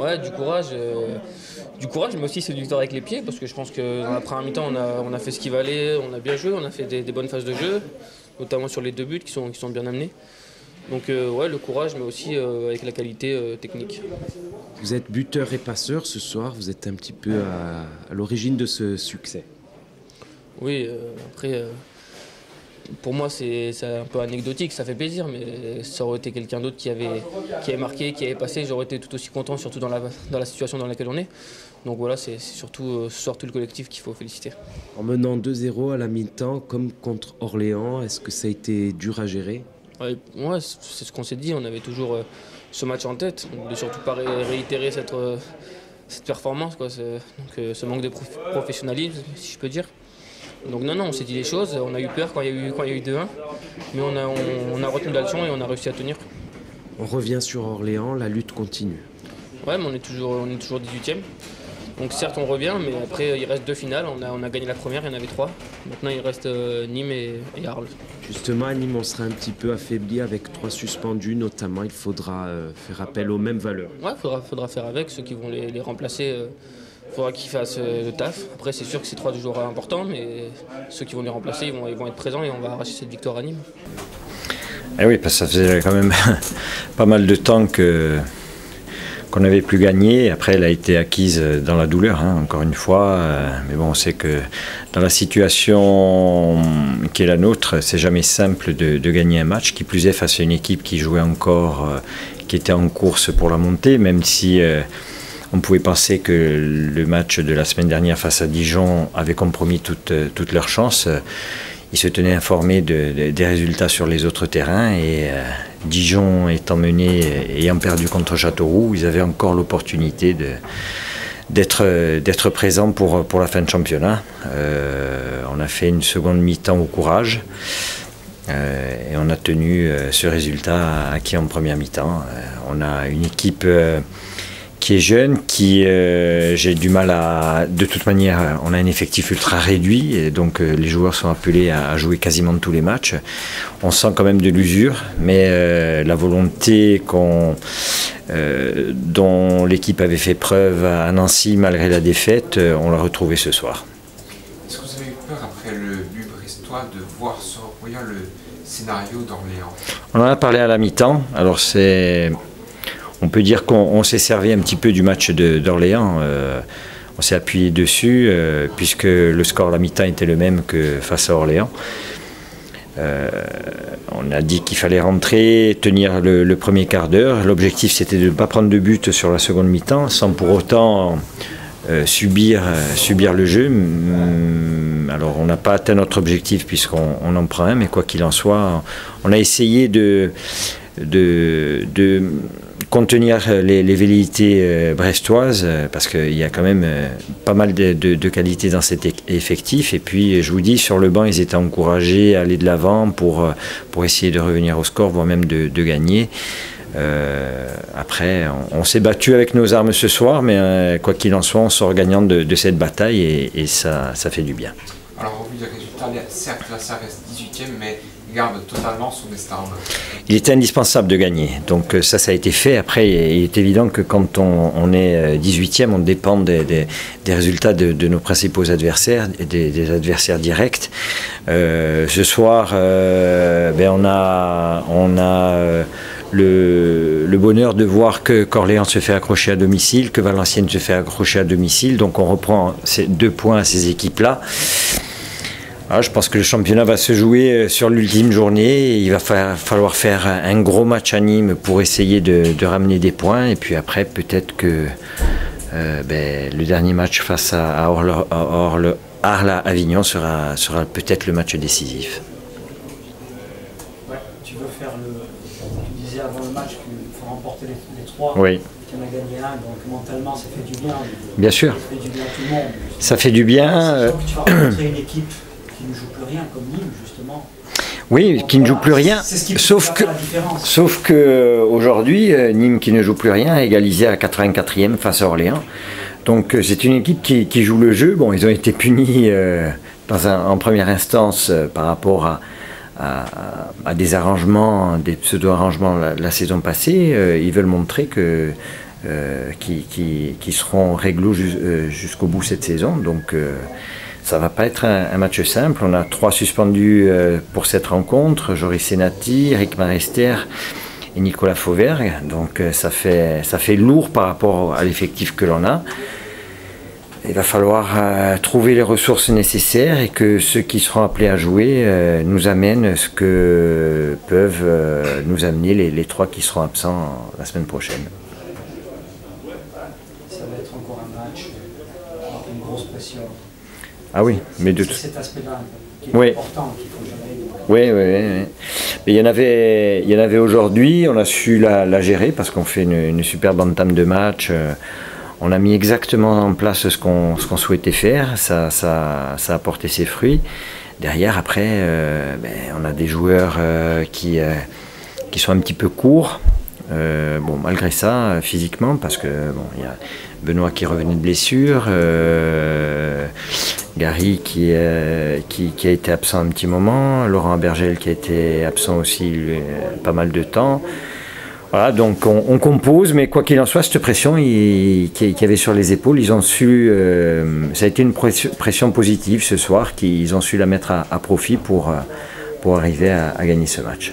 Ouais, du courage, mais aussi c'est du victoire avec les pieds, parce que je pense que dans la première mi-temps, on a fait ce qu'il valait, on a bien joué, on a fait des bonnes phases de jeu, notamment sur les deux buts qui sont bien amenés. Donc ouais, le courage, mais aussi avec la qualité technique. Vous êtes buteur et passeur ce soir, vous êtes un petit peu à l'origine de ce succès. Oui, après, pour moi, c'est un peu anecdotique, ça fait plaisir, mais ça aurait été quelqu'un d'autre qui avait marqué, qui avait passé, j'aurais été tout aussi content, surtout dans la situation dans laquelle on est. Donc voilà, c'est surtout ce soir tout le collectif qu'il faut féliciter. En menant 2-0 à la mi-temps, comme contre Orléans, est-ce que ça a été dur à gérer? Ouais, c'est ce qu'on s'est dit, on avait toujours ce match en tête, donc de surtout pas réitérer cette performance, quoi, donc ce manque de professionnalisme, si je peux dire. Donc non, on s'est dit les choses, on a eu peur quand il y a eu 2-1, mais on a retenu la leçon et on a réussi à tenir. On revient sur Orléans, la lutte continue. Ouais, mais on est toujours 18e. Donc certes on revient, mais après il reste 2 finales, on a gagné la première, il y en avait 3. Maintenant il reste Nîmes et Arles. Justement, à Nîmes, on sera un petit peu affaibli avec 3 suspendus, notamment il faudra faire appel aux mêmes valeurs. Ouais, faudra faire avec, ceux qui vont les remplacer. Il faudra qu'ils fassent le taf. Après, c'est sûr que c'est 3 joueurs importants, mais ceux qui vont les remplacer, ils vont être présents et on va arracher cette victoire à Nîmes. Eh oui, parce que ça faisait quand même pas mal de temps qu'on n'avait plus gagné. Après, elle a été acquise dans la douleur, hein, encore une fois. Mais bon, on sait que dans la situation qui est la nôtre, c'est jamais simple de gagner un match. Qui plus est face à une équipe qui jouait encore, qui était en course pour la montée, même si on pouvait penser que le match de la semaine dernière face à Dijon avait compromis toutes leurs chances. Ils se tenaient informés des résultats sur les autres terrains et Dijon étant mené, ayant perdu contre Châteauroux, ils avaient encore l'opportunité d'être présents pour la fin de championnat. On a fait une seconde mi-temps au courage et on a tenu ce résultat acquis en première mi-temps. On a une équipe qui est jeune, j'ai du mal à... De toute manière, on a un effectif ultra réduit, et donc les joueurs sont appelés à jouer quasiment tous les matchs. On sent quand même de l'usure, mais la volonté dont l'équipe avait fait preuve à Nancy malgré la défaite, on l'a retrouvée ce soir. Est-ce que vous avez eu peur après le but brestois de voir se reproduire le scénario d'Orléans? On en a parlé à la mi-temps, alors on peut dire qu'on s'est servi un petit peu du match d'Orléans. On s'est appuyé dessus puisque le score à la mi-temps était le même que face à Orléans. On a dit qu'il fallait rentrer, tenir le premier quart d'heure. L'objectif c'était de ne pas prendre de but sur la seconde mi-temps sans pour autant subir le jeu. Alors on n'a pas atteint notre objectif puisqu'on en prend un, mais quoi qu'il en soit, on a essayé de contenir les velléités brestoises parce qu'il y a quand même pas mal de qualités dans cet effectif. Et puis je vous dis, sur le banc ils étaient encouragés à aller de l'avant pour essayer de revenir au score, voire même de gagner. Après on s'est battu avec nos armes ce soir, mais quoi qu'il en soit on sort gagnant de cette bataille et ça fait du bien. Alors au vu des résultats, certes là ça reste 18e, mais il garde totalement son destin en main. Il était indispensable de gagner, donc ça a été fait. Après il est évident que quand on est 18e, on dépend des résultats de nos principaux adversaires, des adversaires directs. Ce soir on a le bonheur de voir qu'Orléans se fait accrocher à domicile, que Valenciennes se fait accrocher à domicile, donc on reprend ces 2 points à ces équipes-là. Je pense que le championnat va se jouer sur l'ultime journée. Il va falloir faire un gros match à Nîmes pour essayer de ramener des points. Et puis après, peut-être que le dernier match face à Arles-Avignon sera peut-être le match décisif. Ouais, tu veux faire tu disais avant le match qu'il faut remporter les 3. Oui. Tu en as gagné un, donc mentalement ça fait du bien. Bien sûr. Ça fait du bien à tout le monde. Ça fait du bien. Tu vas rencontrer une équipe qui ne joue plus rien, comme Nîmes, justement. Oui, qui ne joue plus rien, sauf que aujourd'hui, Nîmes qui ne joue plus rien a égalisé à la 84e face à Orléans. Donc c'est une équipe qui joue le jeu. Bon, ils ont été punis en première instance par rapport à des arrangements, des pseudo-arrangements la saison passée. Ils veulent montrer que qui seront réglo jusqu'au bout cette saison. Donc ça va pas être un match simple. On a 3 suspendus pour cette rencontre, Joris Senati, Eric Marester et Nicolas Fauvergue. Donc ça fait lourd par rapport à l'effectif que l'on a. Il va falloir trouver les ressources nécessaires et que ceux qui seront appelés à jouer nous amènent ce que peuvent nous amener les 3 qui seront absents la semaine prochaine. Ça va être encore un match avec une grosse pression. Ah oui, mais de tout. C'est cet aspect-là qui est important, qu'il faut gérer. Oui. Mais il y en avait aujourd'hui, on a su la gérer parce qu'on fait une superbe entame de match. On a mis exactement en place ce qu'on souhaitait faire, ça a porté ses fruits. Derrière, après, on a des joueurs qui sont un petit peu courts. Malgré ça, physiquement, parce que il y a Benoît qui revenait de blessure, Gary qui a été absent un petit moment, Laurent Bergel qui a été absent aussi pas mal de temps. Voilà, donc on compose, mais quoi qu'il en soit, cette pression qu'il y avait sur les épaules, ils ont su, ça a été une pression positive ce soir, qu'ils ont su la mettre à profit pour arriver à gagner ce match.